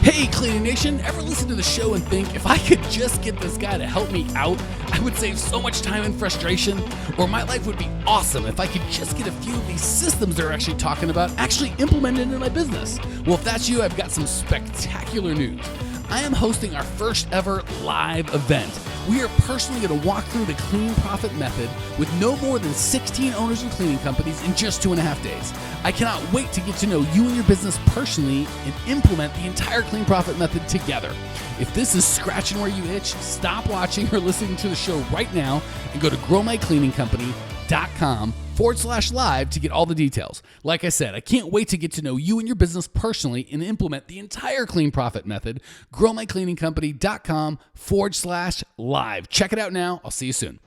Hey, Cleaning Nation, ever listen to the show and think, if I could just get this guy to help me out, I would save so much time and frustration? Or my life would be awesome if I could just get a few of these systems they're actually talking about actually implemented in my business? Well, if that's you, I've got some spectacular news. I am hosting our first ever live event. We are personally going to walk through the cleaning profit method with no more than 16 owners and cleaning companies in just 2.5 days. I cannot wait to get to know you and your business personally and implement the entire clean profit method together. If this is scratching where you itch, stop watching or listening to the show right now and go to growmycleaningcompany.com/live to get all the details. Like I said, I can't wait to get to know you and your business personally and implement the entire clean profit method. growmycleaningcompany.com/live. Check it out now. I'll see you soon.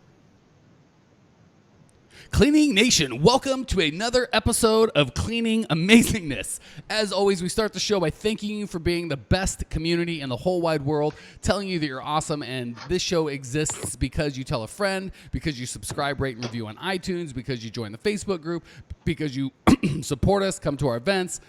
Cleaning Nation, welcome to another episode of Cleaning Amazingness. As always, we start the show by thanking you for being the best community in the whole wide world, telling you that you're awesome, and this show exists because you tell a friend, because you subscribe, rate, and review on iTunes, because you join the Facebook group, because you support us, come to our events,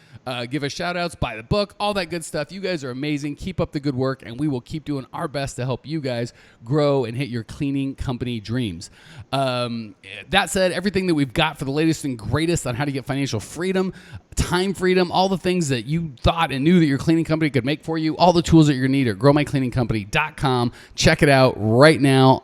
give us shout-outs, buy the book, all that good stuff. You guys are amazing. Keep up the good work, and we will keep doing our best to help you guys grow and hit your cleaning company dreams. That said, everything that we've got for the latest and greatest on how to get financial freedom, time freedom, all the things that you thought and knew that your cleaning company could make for you, all the tools that you're going to need are growmycleaningcompany.com. Check it out right now.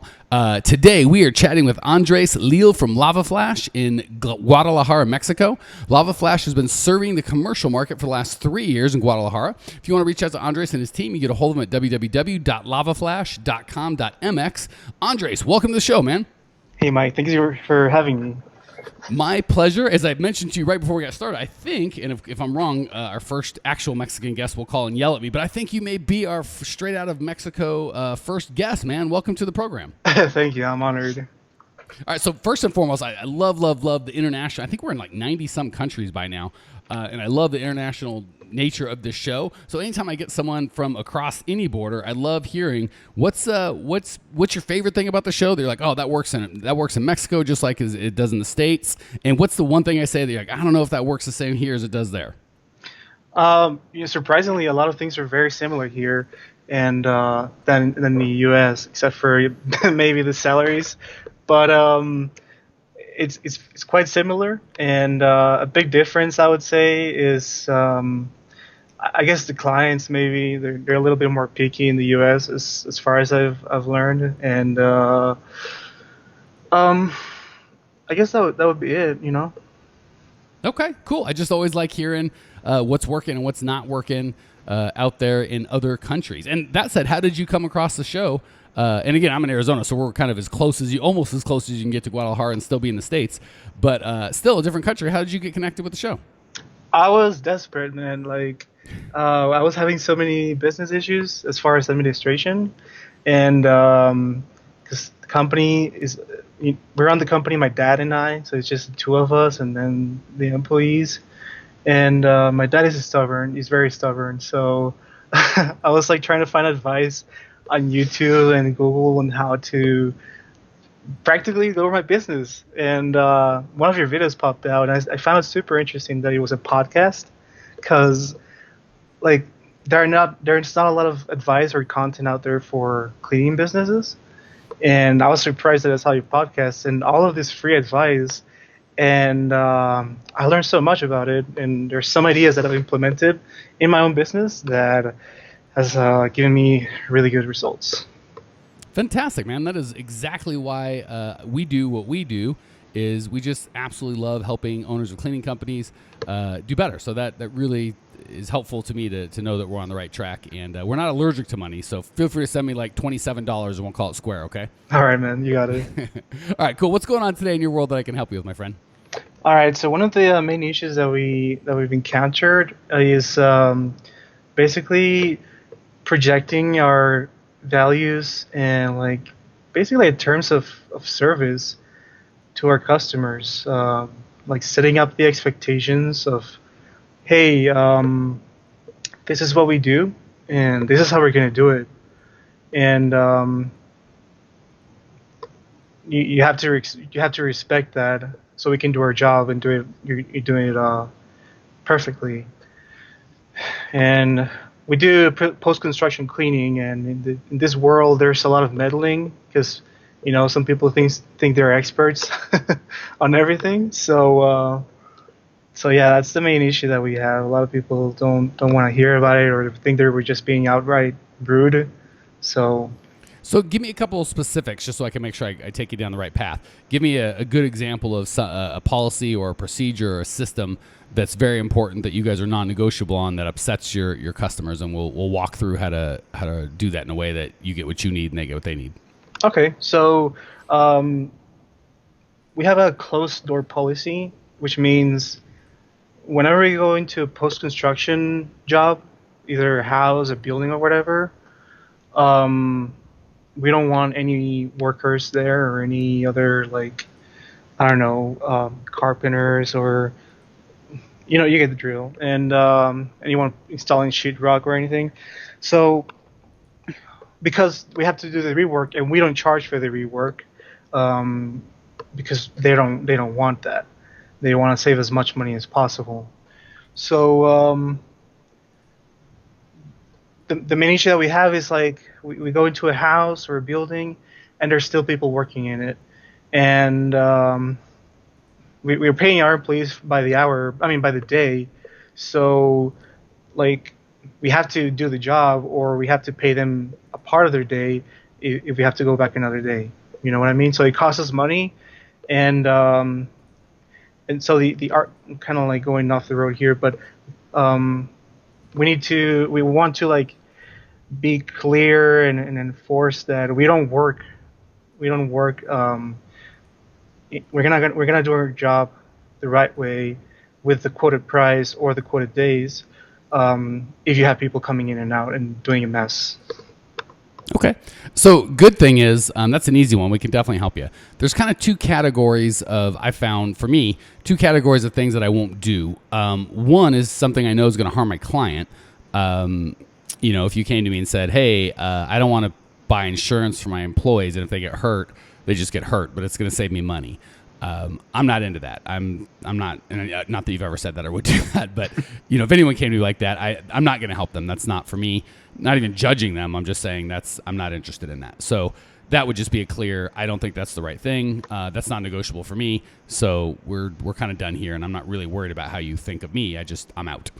Today, we are chatting with Andres Leal from Lava Flash in Guadalajara, Mexico. Lava Flash has been serving the commercial market for the last 3 years in Guadalajara. If you want to reach out to Andres and his team, you get a hold of him at www.lavaflash.com.mx. Andres, welcome to the show, man. Hey, Mike. Thank you for having me. My pleasure. As I mentioned to you right before we got started, I think, and if I'm wrong, our first actual Mexican guest will call and yell at me, but I think you may be our straight out of Mexico first guest, man. Welcome to the program. Thank you. I'm honored. All right, so first and foremost, I love the international. I think we're in like 90-some countries by now, and I love the international nature of this show. So anytime I get someone from across any border, I love hearing what's your favorite thing about the show. They're like, oh, that works in Mexico just like it does in the States. And what's the one thing I say that you're like, I don't know if that works the same here as it does there? Surprisingly, a lot of things are very similar here and than the U.S., except for maybe the salaries. But it's quite similar, and a big difference I would say is I guess the clients maybe they're a little bit more picky in the U.S. as far as I've learned, and I guess that would be it, you know. Okay, cool. I just always like hearing what's working and what's not working out there in other countries. And that said, how did you come across the show? And again, I'm in Arizona, so we're kind of almost as close as you can get to Guadalajara and still be in the States, but still a different country. How did you get connected with the show? I was desperate, man. Like, I was having so many business issues as far as administration, and because the company we're on the company, my dad and I, so it's just the two of us, and then the employees. And my dad is stubborn. He's very stubborn. So I was like trying to find advice on YouTube and Google on how to practically grow my business. And one of your videos popped out, and I found it super interesting that it was a podcast, because like there's not a lot of advice or content out there for cleaning businesses. And I was surprised that I saw your podcast and all of this free advice. And I learned so much about it. And there's some ideas that I've implemented in my own business that has given me really good results. Fantastic, man. That is exactly why we do what we do. Is we just absolutely love helping owners of cleaning companies do better. So that really is helpful to me to know that we're on the right track. And we're not allergic to money, so feel free to send me like $27 and we'll call it square, okay? All right, man. You got it. All right, cool. What's going on today in your world that I can help you with, my friend? All right. So one of the main issues that we've encountered is basically projecting our values and like basically in terms of service to our customers, like setting up the expectations of, hey, this is what we do and this is how we're going to do it. And you have to respect that so we can do our job and you're doing it perfectly. And we do post-construction cleaning, and in this world, there's a lot of meddling because, some people think they're experts on everything. So yeah, that's the main issue that we have. A lot of people don't want to hear about it or think they were just being outright rude. So So give me a couple of specifics just so I can make sure I take you down the right path. Give me a good example of a policy or a procedure or a system that's very important that you guys are non-negotiable on that upsets your customers, and we'll walk through how to do that in a way that you get what you need and they get what they need. okay, so we have a closed door policy, which means whenever we go into a post-construction job, either a house, a building, or whatever, we don't want any workers there or any other, like, I don't know, carpenters or, you get the drill, and anyone installing sheetrock or anything. So because we have to do the rework and we don't charge for the rework, because they don't want that. They want to save as much money as possible. So the main issue that we have is, like, we go into a house or a building and there's still people working in it, and we're paying our employees by the hour, by the day. So, like, we have to do the job or we have to pay them a part of their day if we have to go back another day. You know what I mean? So it costs us money, and so the art, kind of like going off the road here, but we want to, like, be clear and enforce that we're gonna do our job the right way with the quoted price or the quoted days, if you have people coming in and out and doing a mess. Okay. So good thing is, that's an easy one. We can definitely help you. There's kind of two categories I found for me, two categories of things that I won't do. One is something I know is going to harm my client. If you came to me and said, hey, I don't want to buy insurance for my employees, and if they get hurt, they just get hurt, but it's going to save me money. I'm not into that. I'm not, and not that you've ever said that or would do that, but if anyone came to me like that, I'm not going to help them. That's not for me. Not even judging them. I'm just saying I'm not interested in that. So that would just be a clear, I don't think that's the right thing. That's not negotiable for me. So we're kind of done here, and I'm not really worried about how you think of me. I'm out.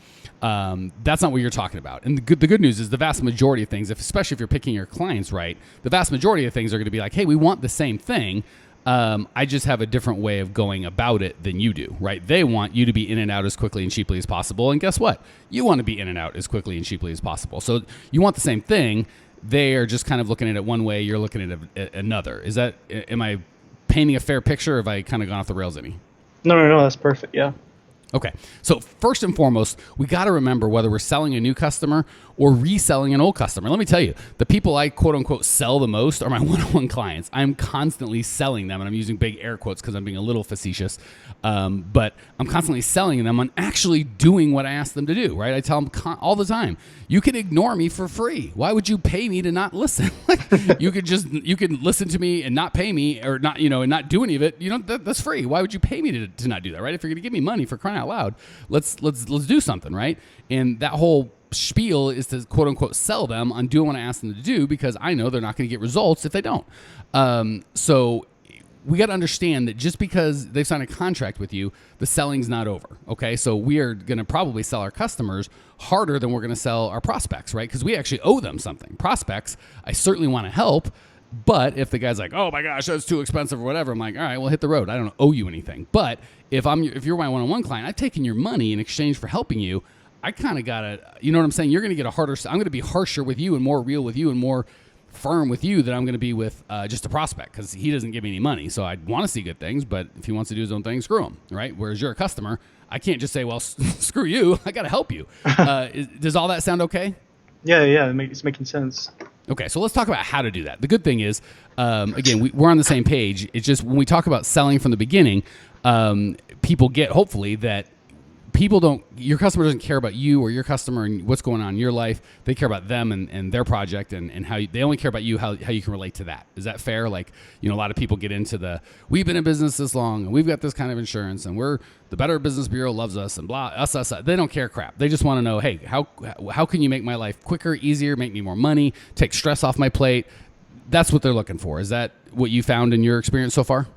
That's not what you're talking about. And the good news is the vast majority of things, especially if you're picking your clients right, the vast majority of things are going to be like, hey, we want the same thing. I just have a different way of going about it than you do, right? They want you to be in and out as quickly and cheaply as possible. And guess what? You want to be in and out as quickly and cheaply as possible. So you want the same thing. They are just kind of looking at it one way. You're looking at it another. Am I painting a fair picture, or have I kind of gone off the rails any? No, that's perfect. Yeah. Okay. So first and foremost, we got to remember whether we're selling a new customer or reselling an old customer. Let me tell you, the people I quote unquote sell the most are my one-on-one clients. I'm constantly selling them, and I'm using big air quotes because I'm being a little facetious. But I'm constantly selling them on actually doing what I ask them to do, right? I tell them all the time, you can ignore me for free. Why would you pay me to not listen? you can listen to me and not pay me, or not, and not do any of it. That's free. Why would you pay me to not do that, right? If you're going to give me money, for crying out loud, let's do something, right? And that whole spiel is to quote unquote sell them on doing what I ask them to do, because I know they're not going to get results if they don't. So we got to understand that just because they've signed a contract with you, the selling's not over. Okay. So we are going to probably sell our customers harder than we're going to sell our prospects, right? Because we actually owe them something. Prospects, I certainly want to help. But if the guy's like, oh my gosh, that's too expensive or whatever, I'm like, all right, well, hit the road. I don't owe you anything. But if you're my one-on-one client, I've taken your money in exchange for helping you. I kind of got to, you know what I'm saying? You're going to get I'm going to be harsher with you and more real with you and more firm with you than I'm going to be with just a prospect, because he doesn't give me any money. So I want to see good things, but if he wants to do his own thing, screw him, right? Whereas you're a customer, I can't just say, well, screw you. I got to help you. Does all that sound okay? Yeah, it's making sense. Okay, so let's talk about how to do that. The good thing is, again, we're on the same page. It's just when we talk about selling from the beginning, people get, hopefully, that your customer doesn't care about you or your customer and what's going on in your life. They care about them and their project and how they only care about you, how you can relate to that. Is that fair? Like, a lot of people get into we've been in business this long and we've got this kind of insurance and we're the Better Business Bureau loves us and blah, us. They don't care crap. They just want to know, hey, how can you make my life quicker, easier, make me more money, take stress off my plate? That's what they're looking for. Is that what you found in your experience so far?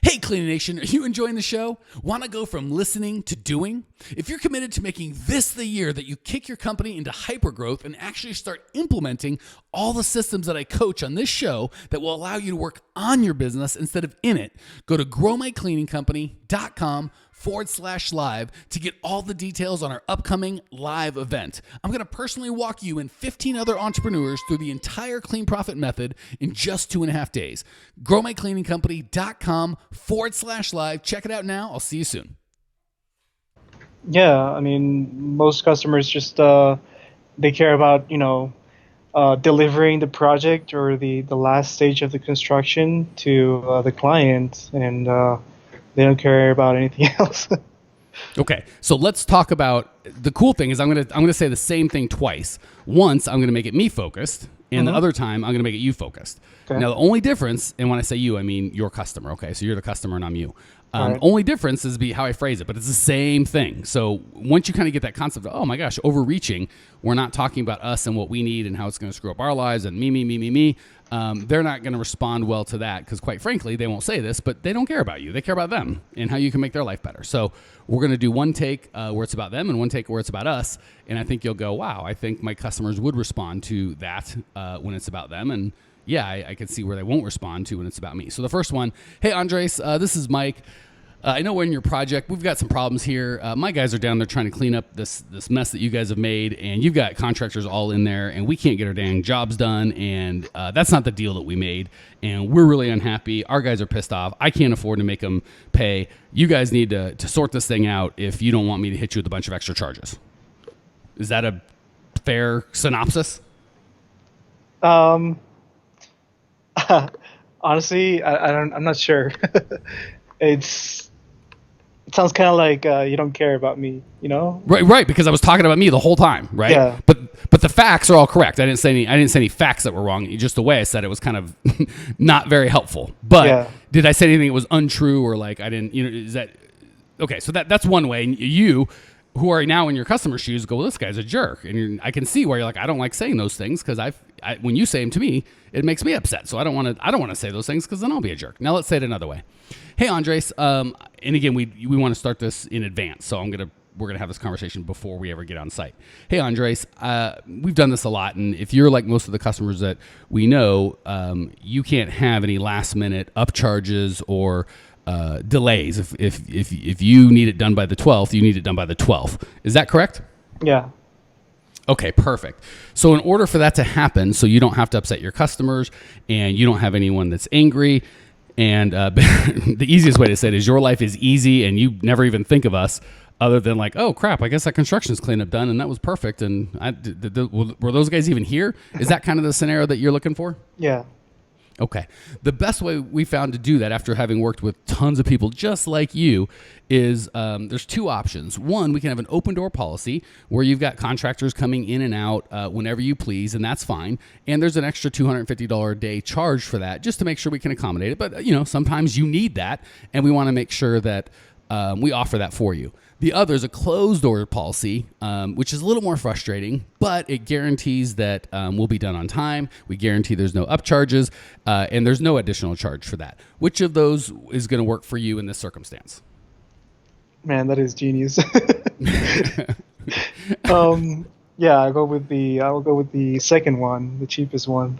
Hey, Cleaning Nation, are you enjoying the show? Want to go from listening to doing? If you're committed to making this the year that you kick your company into hypergrowth and actually start implementing all the systems that I coach on this show that will allow you to work on your business instead of in it, go to growmycleaningcompany.com/live to get all the details on our upcoming live event. I'm going to personally walk you and 15 other entrepreneurs through the entire Clean Profit method in just 2.5 days. growmycleaningcompany.com/live. Check it out now. I'll see you soon. Yeah, I mean, most customers just they care about delivering the project or the last stage of the construction to the client, and they don't care about anything else. Okay, so let's talk about the cool thing is I'm gonna say the same thing twice. Once I'm gonna make it me focused, and the other time I'm gonna make it you focused. Okay. Now the only difference, and when I say you, I mean your customer. Okay, so you're the customer and I'm you. Right. Only difference is how I phrase it, but it's the same thing. So once you kind of get that concept of, oh my gosh, overreaching, we're not talking about us and what we need and how it's going to screw up our lives and me. They're not going to respond well to that because quite frankly, they won't say this, but they don't care about you. They care about them and how you can make their life better. So we're going to do one take where it's about them and one take where it's about us. And I think you'll go, wow, I think my customers would respond to that when it's about them. And yeah, I can see where they won't respond to when it's about me. So the first one, hey, Andres, this is Mike. I know we're in your project. We've got some problems here. My guys are down there trying to clean up this mess that you guys have made, and you've got contractors all in there, and we can't get our dang jobs done, and that's not the deal that we made, and we're really unhappy. Our guys are pissed off. I can't afford to make them pay. You guys need to sort this thing out if you don't want me to hit you with a bunch of extra charges. Is that a fair synopsis? Honestly, I'm not sure. It sounds kind of like you don't care about me, Right, because I was talking about me the whole time, right? Yeah. But the facts are all correct. I didn't say any facts that were wrong. Just the way I said it was kind of not very helpful. But Did I say anything that was untrue or like I didn't? Is that okay? So that's one way. And you, who are now in your customer's shoes, go, well, this guy's a jerk, and I can see where you're like, I don't like saying those things because when you say them to me, it makes me upset. So I don't want to say those things because then I'll be a jerk. Now let's say it another way. Hey, Andres, and again, we want to start this in advance, so we're gonna have this conversation before we ever get on site. Hey, Andres, we've done this a lot, and if you're like most of the customers that we know, you can't have any last minute upcharges or delays. If you need it done by the 12th, you need it done by the 12th. Is that correct? Yeah. Okay, perfect. So in order for that to happen, so you don't have to upset your customers and you don't have anyone that's angry, and the easiest way to say it is your life is easy and you never even think of us other than like, oh crap, I guess that construction's cleanup done and that was perfect. And were those guys even here? Is that kind of the scenario that you're looking for? Yeah. Okay. The best way we found to do that after having worked with tons of people just like you is there's two options. One, we can have an open door policy where you've got contractors coming in and out whenever you please, and that's fine. And there's an extra $250 a day charge for that just to make sure we can accommodate it. But, sometimes you need that, and we want to make sure that we offer that for you. The other is a closed door policy, which is a little more frustrating, but it guarantees that we'll be done on time. We guarantee there's no upcharges, and there's no additional charge for that. Which of those is going to work for you in this circumstance? Man, that is genius. Yeah, I'll go with the second one, the cheapest one.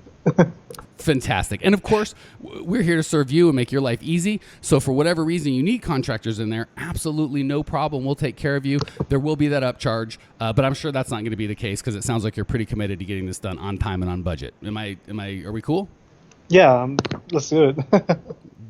Fantastic. And of course, we're here to serve you and make your life easy. So for whatever reason you need contractors in there, absolutely no problem. We'll take care of you. There will be that upcharge, but I'm sure that's not going to be the case because it sounds like you're pretty committed to getting this done on time and on budget. Are we cool? Yeah, let's do it.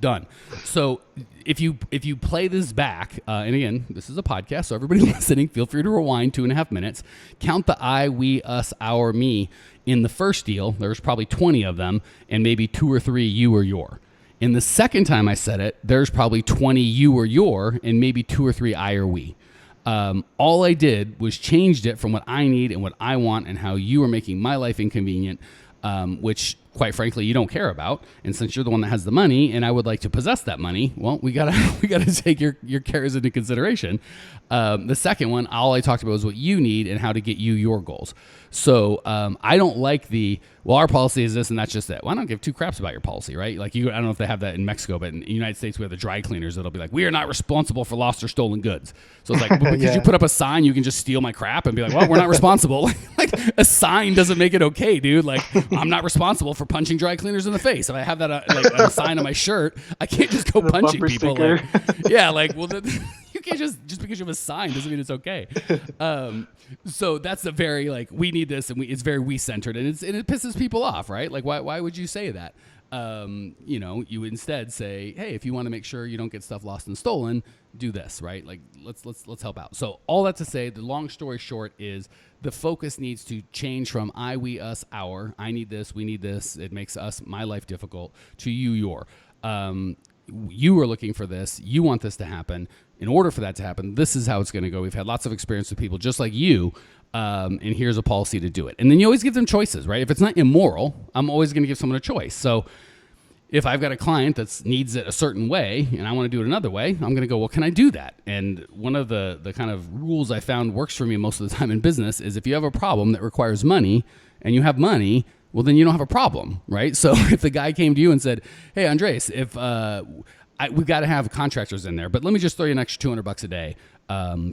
Done. So if you play this back, and again, this is a podcast, so everybody listening, feel free to rewind 2.5 minutes. Count the I, we, us, our, me. In the first deal, there's probably 20 of them, and maybe 2 or 3 you or your. In the second time I said it, there's probably 20 you or your, and maybe 2 or 3 I or we. All I did was changed it from what I need and what I want and how you are making my life inconvenient, which quite frankly you don't care about. And since you're the one that has the money and I would like to possess that money, well, we gotta take your cares into consideration. The second one, all I talked about was what you need and how to get you your goals. So I don't like our policy is this and that's just it. Well, I don't give two craps about your policy, right? Like I don't know if they have that in Mexico, but in the United States we have the dry cleaners that'll be like, we are not responsible for lost or stolen goods. So it's like, well, because you put up a sign, you can just steal my crap and be like, well, we're not responsible. Like a sign doesn't make it okay, dude. Like I'm not responsible for punching dry cleaners in the face. If I have that like a sign on my shirt, I can't just go punching people. Like, you can't just because you have a sign doesn't mean it's okay. So that's a very like we need this and it's very we centered and it pisses people off, right? Like why would you say that? You would instead say, hey, if you want to make sure you don't get stuff lost and stolen, do this, right? Like let's help out. So all that to say, the long story short is the focus needs to change from I, we, us, our. I need this, we need this. It makes my life difficult to you, your. You are looking for this. You want this to happen. In order for that to happen, this is how it's going to go. We've had lots of experience with people just like you, and here's a policy to do it. And then you always give them choices, right? If it's not immoral, I'm always going to give someone a choice. So if I've got a client that needs it a certain way and I want to do it another way, I'm going to go, well, can I do that? And one of the kind of rules I found works for me most of the time in business is if you have a problem that requires money and you have money, well, then you don't have a problem, right? So if the guy came to you and said, hey, Andres, if we've got to have contractors in there, but let me just throw you an extra $200 a day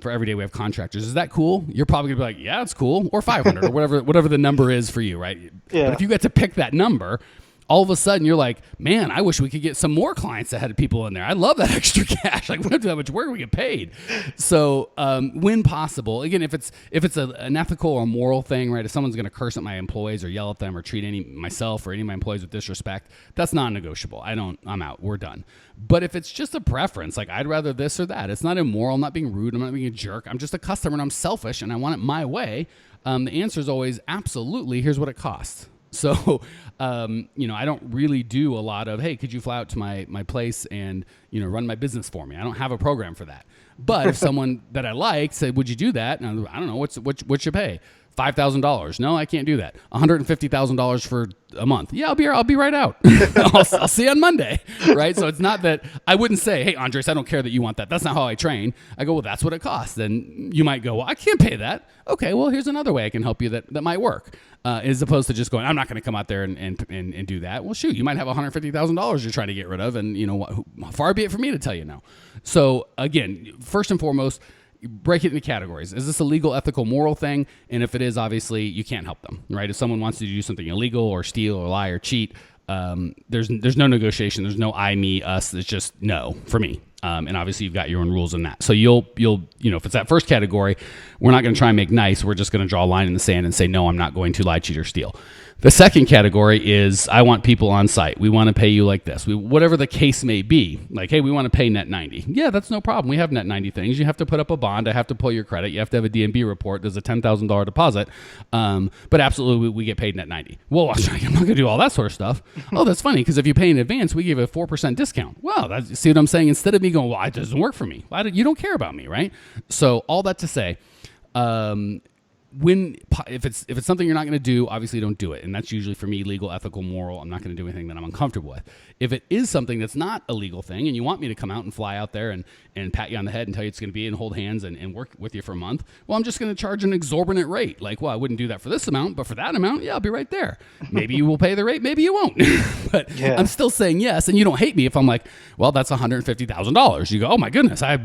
for every day we have contractors. Is that cool? You're probably gonna be like, yeah, it's cool, or 500 or whatever the number is for you, right? Yeah. But if you get to pick that number, all of a sudden you're like, man, I wish we could get some more clients that had people in there. I love that extra cash. Like we don't do that much work, we get paid. So when possible, again, if it's an ethical or moral thing, right? If someone's going to curse at my employees or yell at them or treat myself or any of my employees with disrespect, that's non-negotiable. I'm out. We're done. But if it's just a preference, like I'd rather this or that, it's not immoral. I'm not being rude. I'm not being a jerk. I'm just a customer and I'm selfish and I want it my way. The answer is always absolutely. Here's what it costs. So, I don't really do a lot of, hey, could you fly out to my place and, run my business for me? I don't have a program for that. But if someone that I like said, would you do that? And I don't know, what you pay? $5,000. No, I can't do that. $150,000 for a month. Yeah, I'll be right out. I'll see you on Monday. Right. So it's not that I wouldn't say, hey, Andres, I don't care that you want that. That's not how I train. I go, well, that's what it costs. Then you might go, well, I can't pay that. Okay, well, here's another way I can help you that might work. As opposed to just going, I'm not going to come out there and do that. Well, shoot, you might have $150,000 you're trying to get rid of. And far be it for me to tell you no. So again, first and foremost, break it into categories. Is this a legal, ethical, moral thing? And if it is, obviously, you can't help them, right? If someone wants to do something illegal or steal or lie or cheat, there's no negotiation. There's no I, me, us. It's just no for me. And obviously, you've got your own rules in that. So you'll if it's that first category, we're not going to try and make nice. We're just going to draw a line in the sand and say, no, I'm not going to lie, cheat, or steal. The second category is I want people on site. We want to pay you like this. Whatever the case may be. Like, hey, we want to pay net 90. Yeah, that's no problem. We have net 90 things. You have to put up a bond. I have to pull your credit. You have to have a DMB report. There's a $10,000 deposit. But absolutely, we get paid net 90. Well, I'm not going to do all that sort of stuff. Oh, that's funny because if you pay in advance, we give a 4% discount. Well, see what I'm saying? Instead of me going, well, it doesn't work for me. You don't care about me, right? So all that to say, if it's something you're not going to do, obviously don't do it. And that's usually for me, legal, ethical, moral. I'm not going to do anything that I'm uncomfortable with. If it is something that's not a legal thing and you want me to come out and fly out there and pat you on the head and tell you it's going to be and hold hands and work with you for a month, well, I'm just going to charge an exorbitant rate. Like, well, I wouldn't do that for this amount, but for that amount, yeah, I'll be right there. Maybe you will pay the rate, maybe you won't. But yeah. I'm still saying yes. And you don't hate me if I'm like, well, that's $150,000. You go, oh my goodness, I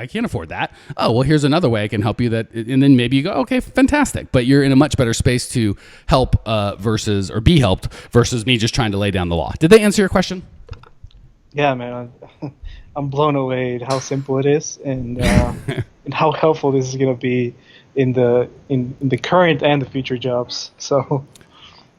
can't afford that. Oh, well, here's another way I can help you and then maybe you go, okay, fantastic. But you're in a much better space to help or be helped versus me just trying to lay down the law. Did they answer your question? Yeah, man. I'm blown away at how simple it is and and how helpful this is going to be in the current and the future jobs. So.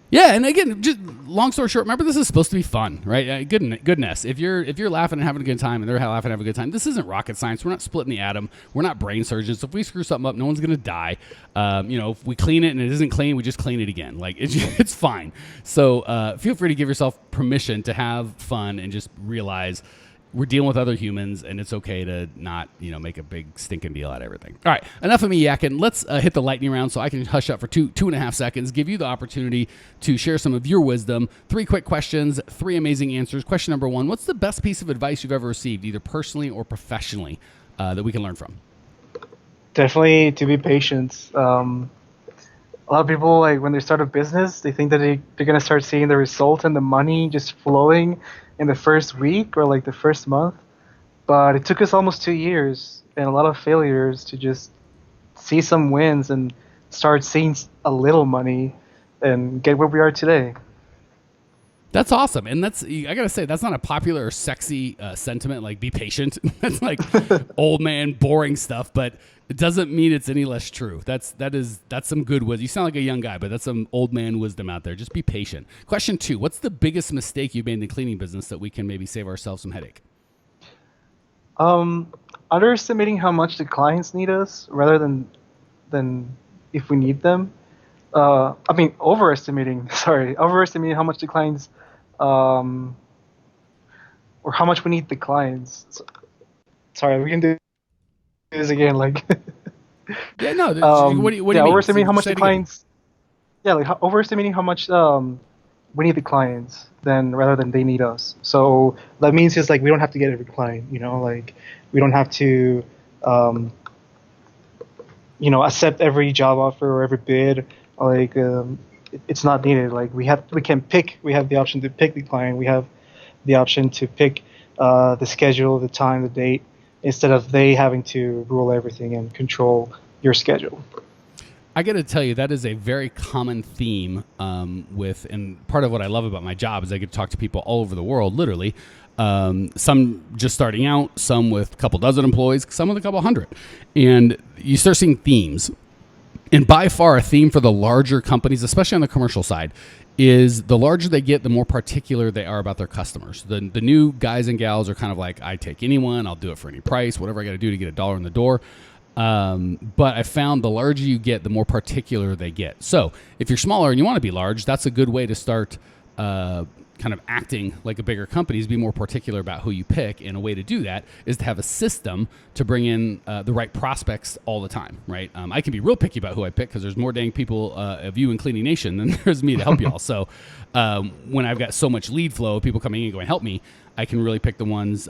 Yeah, and again, just long story short, remember this is supposed to be fun, right? Goodness, if you're laughing and having a good time, and they're laughing and having a good time, this isn't rocket science. We're not splitting the atom. We're not brain surgeons. If we screw something up, no one's gonna die. If we clean it and it isn't clean, we just clean it again. Like it's fine. So feel free to give yourself permission to have fun and just realize we're dealing with other humans, and it's okay to not, make a big stinking deal out of everything. All right, enough of me yakking. Let's hit the lightning round so I can hush up for two and a half seconds, give you the opportunity to share some of your wisdom. 3 quick questions, 3 amazing answers. Question number 1, what's the best piece of advice you've ever received, either personally or professionally, that we can learn from? Definitely to be patient. A lot of people, like when they start a business, they think that they're gonna start seeing the result and the money just flowing in the first week or like the first month. But it took us almost 2 years and a lot of failures to just see some wins and start seeing a little money and get where we are today. That's awesome. And I got to say, that's not a popular or sexy sentiment, like be patient. That's like old man, boring stuff, but it doesn't mean it's any less true. That's some good wisdom. You sound like a young guy, but that's some old man wisdom out there. Just be patient. Question 2, what's the biggest mistake you've made in the cleaning business that we can maybe save ourselves some headache? Underestimating how much the clients need us rather than if we need them. Overestimating how much the clients, or how much we need the clients. Sorry, we can do this again. Like, yeah, no. What do you mean? Overestimating how much the clients. Yeah, like overestimating how much we need the clients rather than they need us. So that means just like we don't have to get every client. Like we don't have to, accept every job offer or every bid. Like it's not needed. Like we have the option to pick the client. We have the option to pick the schedule, the time, the date, instead of they having to rule everything and control your schedule. I got to tell you, that is a very common theme and part of what I love about my job is I get to talk to people all over the world, literally. Some just starting out, some with a couple dozen employees, some with a couple hundred. And you start seeing themes. And by far a theme for the larger companies, especially on the commercial side, is the larger they get, the more particular they are about their customers. The new guys and gals are kind of like, I take anyone, I'll do it for any price, whatever I got to do to get $1 in the door. But I found the larger you get, the more particular they get. So if you're smaller and you want to be large, that's a good way to start kind of acting like a bigger company, is be more particular about who you pick. And a way to do that is to have a system to bring in the right prospects all the time, right? I can be real picky about who I pick because there's more dang people of you in Cleaning Nation than there's me to help y'all. So when I've got so much lead flow, people coming in and going, help me, I can really pick the ones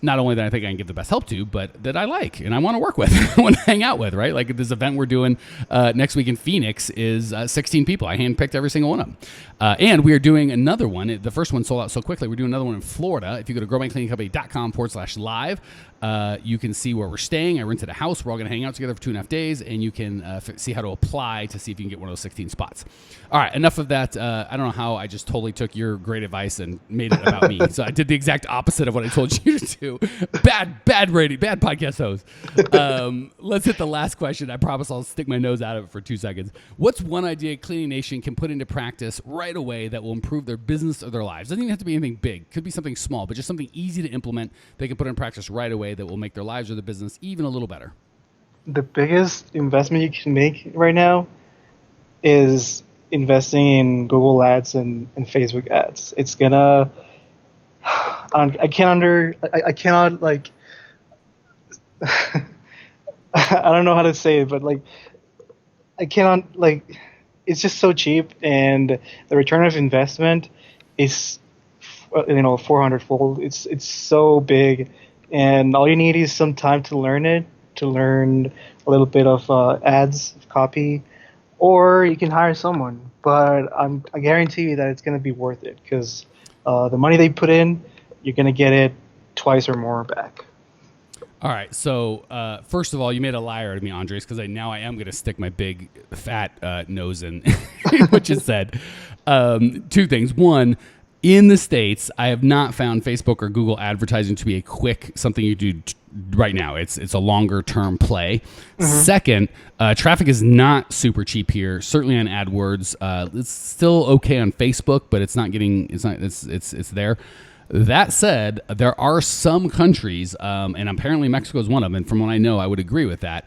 not only that I think I can give the best help to, but that I like and I want to work with, I want to hang out with, right? Like this event we're doing next week in Phoenix is 16 people. I handpicked every single one of them. And we are doing another one. The first one sold out so quickly. We're doing another one in Florida. If you go to growmycleaningcompany.com/live, you can see where we're staying. I rented a house. We're all going to hang out together for 2.5 days, and you can see how to apply to see if you can get one of those 16 spots. All right, enough of that. I don't know how I just totally took your great advice and made it about me. So I did the exact opposite of what I told you to do. Bad rating, bad podcast host. Let's hit the last question. I promise I'll stick my nose out of it for 2 seconds. What's one idea Cleaning Nation can put into practice right away that will improve their business or their lives? Doesn't even have to be anything big. Could be something small, but just something easy to implement they can put in practice right away that will make their lives or the business even a little better. The biggest investment you can make right now is investing in Google ads and Facebook ads. It's gonna, I cannot like, I don't know how to say it, but like, I cannot like, it's just so cheap, and the return of investment is, 400-fold. It's so big, and all you need is some time to learn it, to learn a little bit of ads, copy, or you can hire someone. But I guarantee you that it's going to be worth it, because the money they put in, you're going to get it twice or more back. All right. So first of all, you made a liar out of me, Andres, because now I am going to stick my big fat nose in what you said. 2 things. One, in the States, I have not found Facebook or Google advertising to be a quick something you do right now. It's a longer term play. Mm-hmm. Second, traffic is not super cheap here. Certainly on AdWords, it's still okay on Facebook, but it's there. That said, there are some countries, and apparently Mexico is one of them, and from what I know, I would agree with that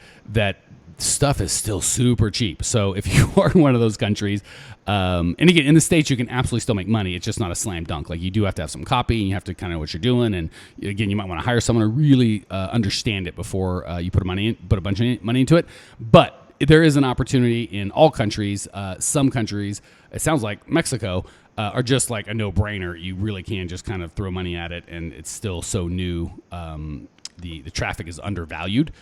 stuff is still super cheap. So if you are in one of those countries, and again, in the States, you can absolutely still make money. It's just not a slam dunk. Like, you do have to have some copy, and you have to kind of know what you're doing. And again, you might want to hire someone to really understand it before you put a bunch of money into it. But there is an opportunity in all countries. Some countries, it sounds like Mexico, are just like a no-brainer. You really can just kind of throw money at it, and it's still so new. The traffic is undervalued.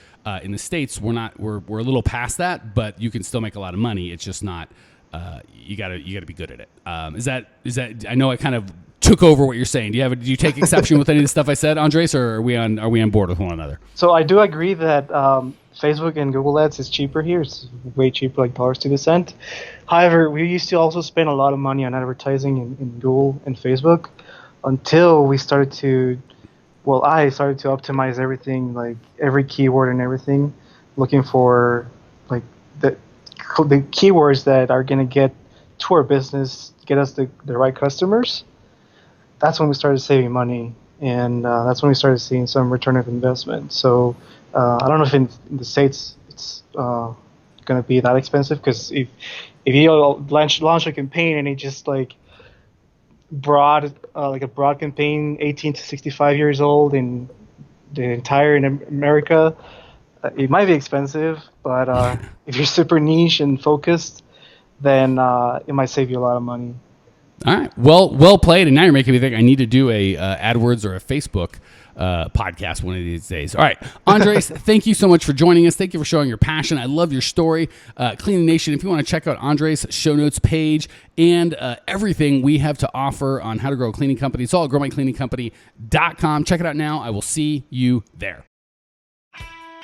In the States, we're a little past that, but you can still make a lot of money. It's just not. You gotta be good at it. Is that? I know I kind of took over what you're saying. Do you take exception with any of the stuff I said, Andres, or are we on board with one another? So I do agree that Facebook and Google Ads is cheaper here. It's way cheaper, like dollars to the cent. However, we used to also spend a lot of money on advertising in Google and Facebook until we started to. Well, I started to optimize everything, like every keyword and everything, looking for like the keywords that are going to get to our business, get us the right customers. That's when we started saving money, and that's when we started seeing some return of investment. So I don't know if in the States it's going to be that expensive, because if you launch a campaign and it just like a broad campaign, 18 to 65 years old in the entire in America, it might be expensive, but if you're super niche and focused, then it might save you a lot of money. All right, well played. And now you're making me think I need to do a AdWords or a Facebook podcast one of these days. All right, Andres, thank you so much for joining us. Thank you for showing your passion. I love your story. Cleaning Nation, if you want to check out Andres' show notes page and everything we have to offer on how to grow a cleaning company, it's all at growmycleaningcompany.com. Check it out now. I will see you there.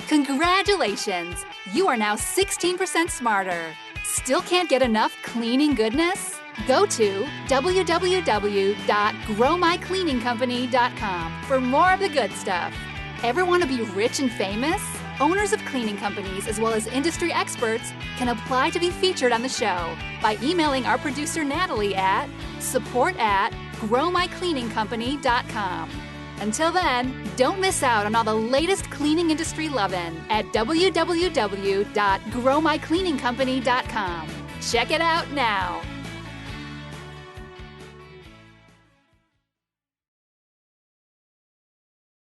Congratulations! You are now 16% smarter. Still can't get enough cleaning goodness? Go to www.growmycleaningcompany.com for more of the good stuff. Ever want to be rich and famous? Owners of cleaning companies, as well as industry experts, can apply to be featured on the show by emailing our producer Natalie at support@growmycleaningcompany.com. Until then, don't miss out on all the latest cleaning industry lovin' at www.growmycleaningcompany.com. Check it out now.